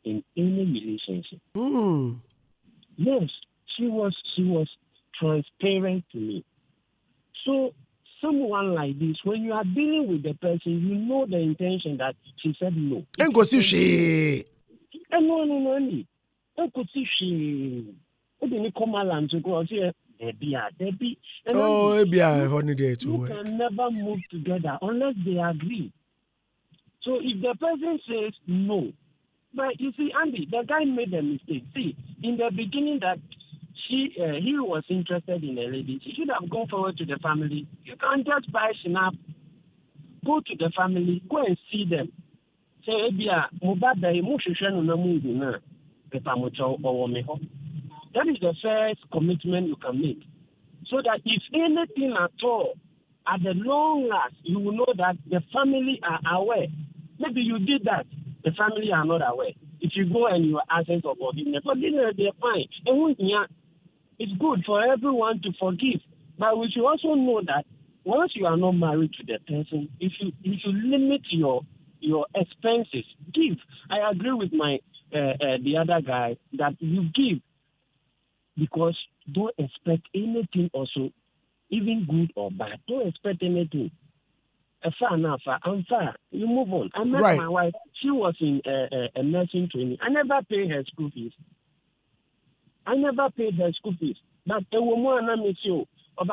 in any relationship. Mm. Yes, she was transparent to me. So someone like this, when you are dealing with the person, you know the intention that she said no. And go see she. No. I could see she. I didn't come along to go here. Debbie. Oh, it be a holiday to You work. can never move together unless they agree. So if the person says no, but you see, Andy, the guy made a mistake. See, in the beginning that he was interested in a lady, she should have gone forward to the family. You can't just buy Shinap. Go to the family, go and see them. Say, that is the first commitment you can make. So that if anything at all, at the long last, you will know that the family are aware. Maybe you did that, the family are not aware. If you go and you are asking for forgiveness, they're fine. It's good for everyone to forgive. But we should also know that once you are not married to the person, if you limit your expenses, give. I agree with the other guy that you give, because don't expect anything also, even good or bad. Don't expect anything. I'm far. You move on. I met my wife. She was in a nursing training. I never paid her school fees. But the woman I miss you. Oh,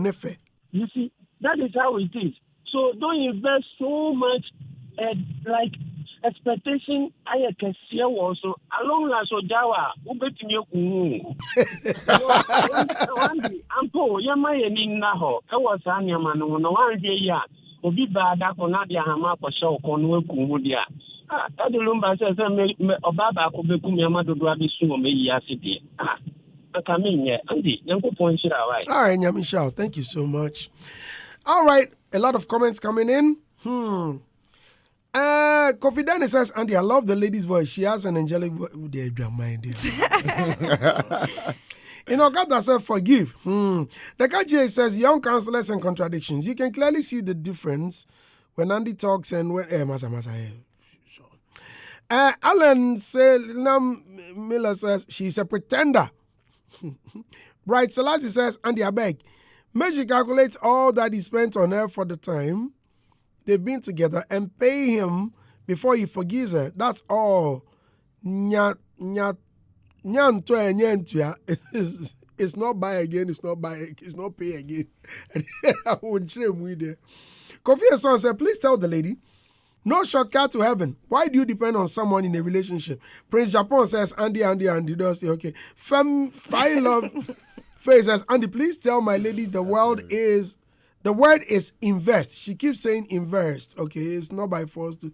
nefe. You see, that is how it is. So don't invest so much like expectation. I can see also along last Ojawa, one day, I'm poor. Yamay in Naho. I was on your man on 1 year. Obi bada konadia hama kwa show konwe kumudia. That lumba says Obaba Kobekum Yamado Drabisu me yasidi. Andy, all right, Nyamishao, thank you so much. All right, a lot of comments coming in. Kofi Dani says, Andy, I love the lady's voice. She has an angelic voice. You know, God has said, forgive. The KJ says, young counselors and contradictions. You can clearly see the difference when Andy talks and when... Alan Miller says, she's a pretender. Bright Selassie says, Andy, I beg, make you calculate all that he spent on her for the time they've been together and pay him before he forgives her. That's all. It's not buy again, it's not pay again. I won't shame with it. Kofi son said, please tell the lady, no shortcut to heaven. Why do you depend on someone in a relationship? Prince Japan says, Andy, does say, okay. Love Faye says, Andy, please tell my lady the word is invest. She keeps saying invest. Okay, it's not by force to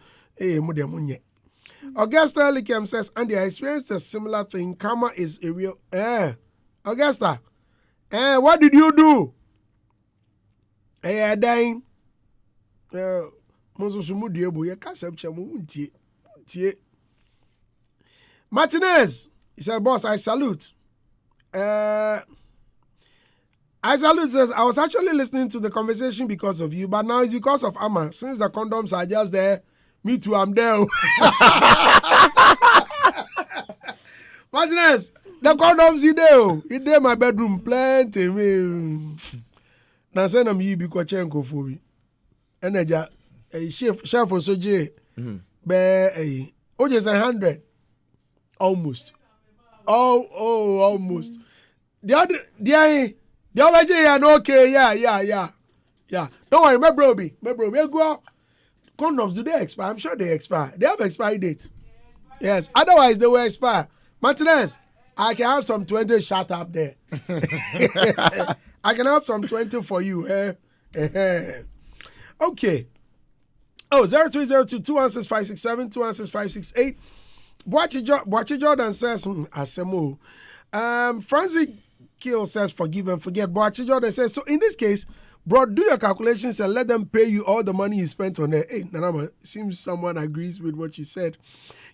Augusta Likem says, Andy, I experienced a similar thing. Karma is a real Augusta. What did you do? Dying. Martinez, he said, boss, I salute. I salute says, I was actually listening to the conversation because of you, but now it's because of Amma. Since the condoms are just there, me too, I'm there. Martinez, the condoms in there my bedroom, plenty. Now send them you because Chenko for me. And a chef for Soje, just 100. Almost. Almost. The other okay, yeah. Don't worry, my bro, go. Condoms, do they expire? I'm sure they expire. They have expiry date. Yes. Otherwise, they will expire. Martinez, I can have some 20 shut up there. I can have some 20 for you. Okay. 0302 216 567 216 568. Boachi Jordan says, Asemo. Francis Kill says, forgive and forget. Boachi Jordan says, so in this case, bro, do your calculations and let them pay you all the money you spent on her. Hey, Nanama, seems someone agrees with what she said.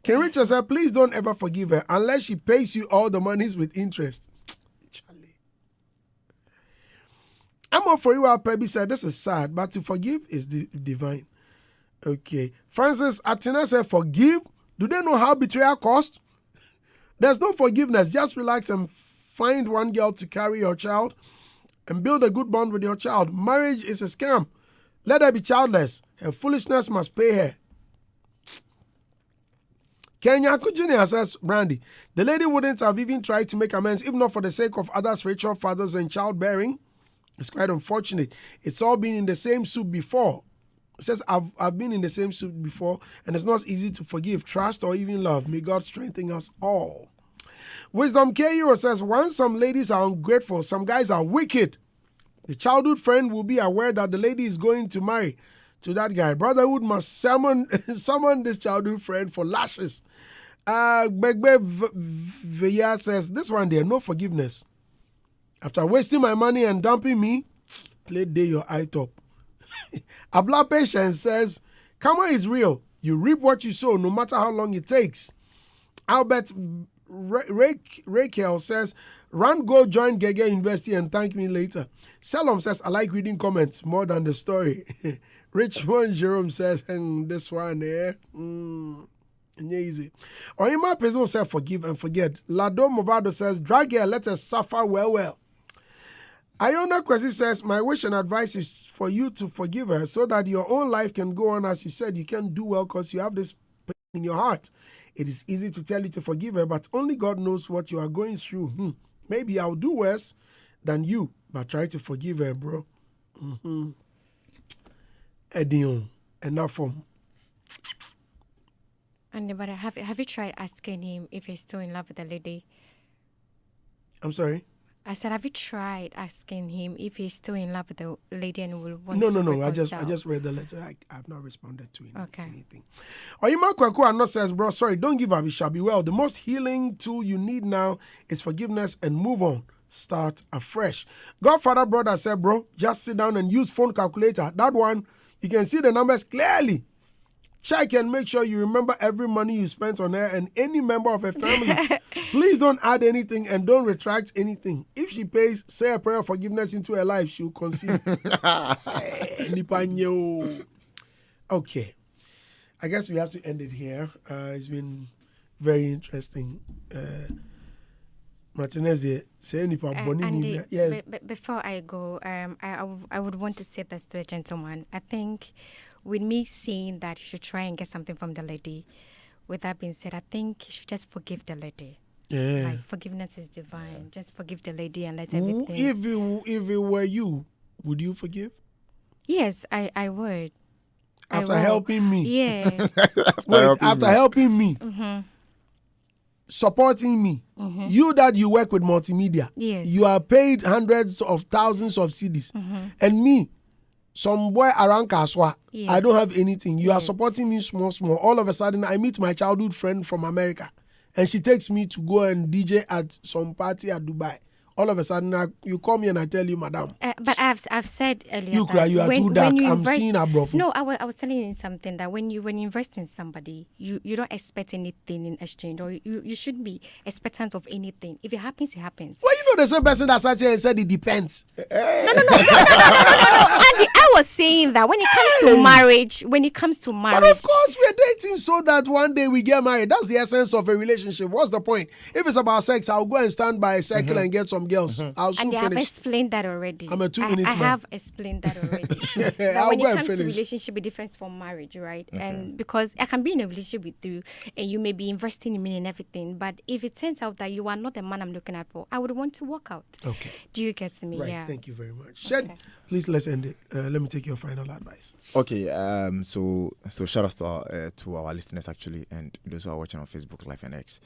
Ken Richard said, please don't ever forgive her unless she pays you all the monies with interest. Charlie. I'm up for you, Pebby said, this is sad, but to forgive is divine. Okay. Francis Atina said, forgive? Do they know how betrayal costs? There's no forgiveness. Just relax and find one girl to carry your child and build a good bond with your child. Marriage is a scam. Let her be childless. Her foolishness must pay her. Kenya Junior says, Brandy, the lady wouldn't have even tried to make amends if not for the sake of other spiritual fathers and childbearing. It's quite unfortunate. It's all been in the same soup before. It says, I've been in the same soup before, and it's not easy to forgive, trust, or even love. May God strengthen us all. Wisdom K. Euro says, once some ladies are ungrateful, some guys are wicked. The childhood friend will be aware that the lady is going to marry to that guy. Brotherhood must summon this childhood friend for lashes. Begbe Veya says, this one there, no forgiveness. After wasting my money and dumping me, play day your eye top. Abla Patience says, karma is real. You reap what you sow, no matter how long it takes. Albert Raquel says, run, go join Gege University and thank me later. Salom says, I like reading comments more than the story. Richmond Jerome says, this one there. Easy. Oima Pezo says, forgive and forget. Lado Movado says, drag her, let her suffer well. Iona Kwesi says, my wish and advice is for you to forgive her so that your own life can go on. As you said, you can't do well because you have this pain in your heart. It is easy to tell you to forgive her, but only God knows what you are going through. Maybe I'll do worse than you, but try to forgive her, bro. Edion, enough from. And but have you tried asking him if he's still in love with the lady? I'm sorry? I said, have you tried asking him if he's still in love with the lady and will want No. to I reconcile? just read the letter. I have not responded to anything. Okay. Oyima Kwaku Ano says, bro, sorry, don't give up. It shall be well. The most healing tool you need now is forgiveness and move on. Start afresh. Godfather brother said, bro, just sit down and use phone calculator. That one, you can see the numbers clearly. Check and make sure you remember every money you spent on her and any member of her family. Please don't add anything and don't retract anything. If she pays, say a prayer of forgiveness into her life, she'll conceive. Okay. I guess we have to end it here. It's been very interesting. Martinez, say Andy, yes. before I go, I would want to say this to the gentleman. I think with me saying that you should try and get something from the lady, with that being said, I think you should just forgive the lady. Yeah. Like, forgiveness is divine. Just forgive the lady and let everything. If it were you, would you forgive? Yes, I would. After helping me? Yeah. After helping me? Mm-hmm. Supporting me? Mm-hmm. You that you work with multimedia? Yes. You are paid hundreds of thousands of cedis. Mm-hmm. And me, some boy around Kaswa, yes. I don't have anything. You are supporting me small. All of a sudden, I meet my childhood friend from America. And she takes me to go and DJ at some party at Dubai. All of a sudden, you call me and I tell you, madam. But I've said earlier you cry, you are too dark. I'm seeing her, bro. No, I was telling you something that when you invest in somebody, you don't expect anything in exchange, or you shouldn't be expectant of anything. If it happens, it happens. Well, you know the same person that sat here and said it depends. No. Andy, I was saying that when it comes to marriage, But of course, we're dating so that one day we get married. That's the essence of a relationship. What's the point? If it's about sex, I'll go and stand by a circle and get some girls. I'll soon and I finish. have explained that already. I'm a 2-minute man. I have explained that already. That I'll when go it and comes to finish. relationship, it's different from marriage, right? Okay. And because I can be in a relationship with you and you may be investing in me and everything, but if it turns out that you are not the man I'm looking at for, I would want to walk out. Okay. Do you get me? Right. Yeah. Thank you very much. Shed, please let's end it. Let me take your final advice. Okay. So shout out to our listeners actually, and those who are watching on Facebook Live and X.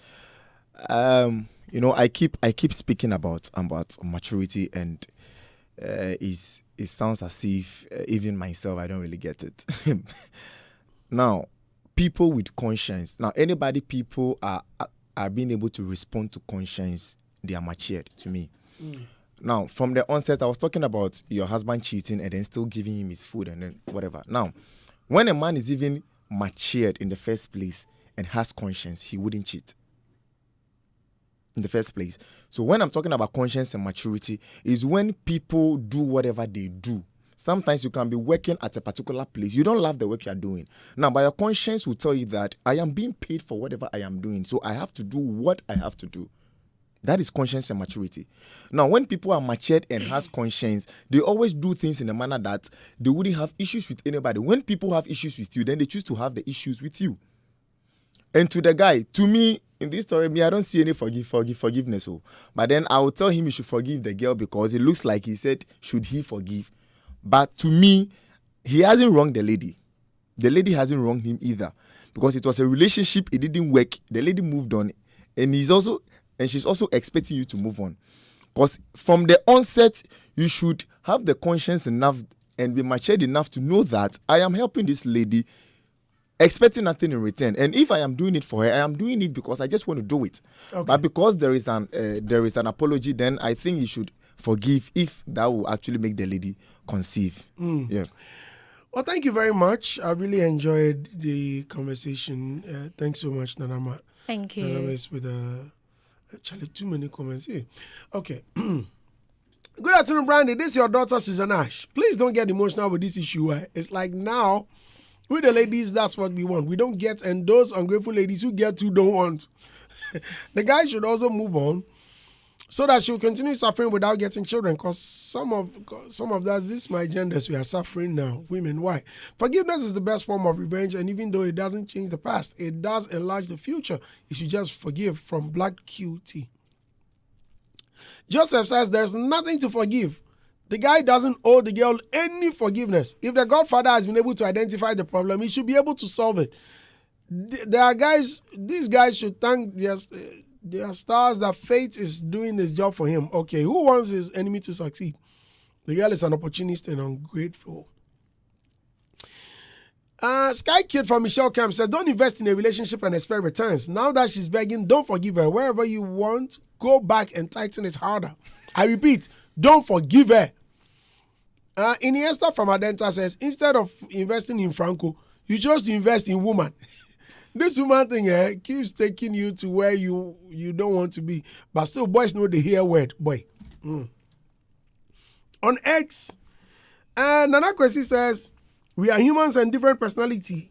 I keep speaking about maturity, and it sounds as if even myself I don't really get it. Now, people with conscience. Now, people are being able to respond to conscience. They are matured to me. Now, from the onset, I was talking about your husband cheating and then still giving him his food and then whatever. Now, when a man is even matured in the first place and has conscience, he wouldn't cheat in the first place. So when I'm talking about conscience and maturity, is when people do whatever they do. sometimes you can be working at a particular place. You don't love the work you are doing. Now, but your conscience will tell you that I am being paid for whatever I am doing, so I have to do what I have to do. That is conscience and maturity. Now, when people are matured and has conscience, they always do things in a manner that they wouldn't have issues with anybody. When people have issues with you, then they choose to have the issues with you. And to the guy, to me, in this story, I don't see any forgiveness. But then I will tell him he should forgive the girl because it looks like he said, should he forgive? But to me, he hasn't wronged the lady. The lady hasn't wronged him either. Because it was a relationship, it didn't work. The lady moved on. And she's also expecting you to move on. Because from the onset, you should have the conscience enough and be matured enough to know that I am helping this lady, expecting nothing in return. And if I am doing it for her, I am doing it because I just want to do it. Okay. But because there is an apology, then I think you should forgive if that will actually make the lady conceive. Yeah. Well, thank you very much. I really enjoyed the conversation. Thanks so much, Nanama. Thank you. Nanama with actually too many comments here. Okay. Good afternoon, Brandy. This is your daughter, Susan Ash. Please don't get emotional with this issue. It's like now, with the ladies, that's what we want. We don't get, and those ungrateful ladies who get to don't want. The guy should also move on so that she'll continue suffering without getting children. Because some of us, this is my genders, we are suffering now. Women, why? Forgiveness is the best form of revenge, and even though it doesn't change the past, it does enlarge the future. You should just forgive. From Black QT. Joseph says there's nothing to forgive. The guy doesn't owe the girl any forgiveness. If the Godfather has been able to identify the problem, he should be able to solve it. There are guys, these guys should thank their stars that fate is doing this job for him. Okay, who wants his enemy to succeed? The girl is an opportunist and ungrateful. Sky Kid from Michelle Camp said, don't invest in a relationship and expect returns. Now that she's begging, don't forgive her. Wherever you want, go back and tighten it harder. I repeat, don't forgive her. Iniesta from Adenta says, instead of investing in Franco, you chose to invest in woman. This woman thing keeps taking you to where you don't want to be. But still, boys know the hear word, boy. On X, Nana Kwesi says, we are humans and different personalities.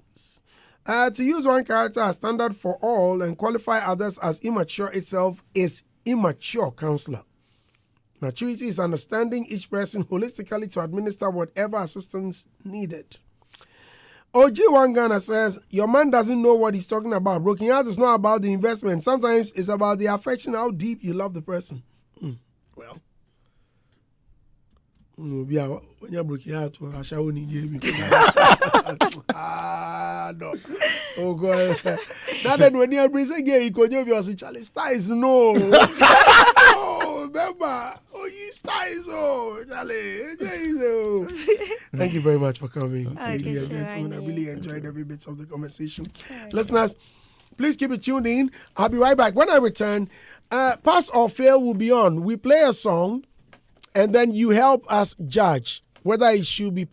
To use one character as standard for all and qualify others as immature itself is immature, counselor. Maturity is understanding each person holistically to administer whatever assistance needed. OG Wangana says, your man doesn't know what he's talking about. Broken heart is not about the investment. Sometimes it's about the affection, how deep you love the person. Well, when you're broken heart, I shall only give you. No. Oh, God. Now that when you're breathing again, you can be Charlie Styles, no. Remember, you Styles, Charlie. Thank you very much for coming. Ladies and gentlemen, I really enjoyed every bit of the conversation. Listeners, please keep it tuned in. I'll be right back. When I return, Pass or Fail will be on. We play a song, and then you help us judge whether it should be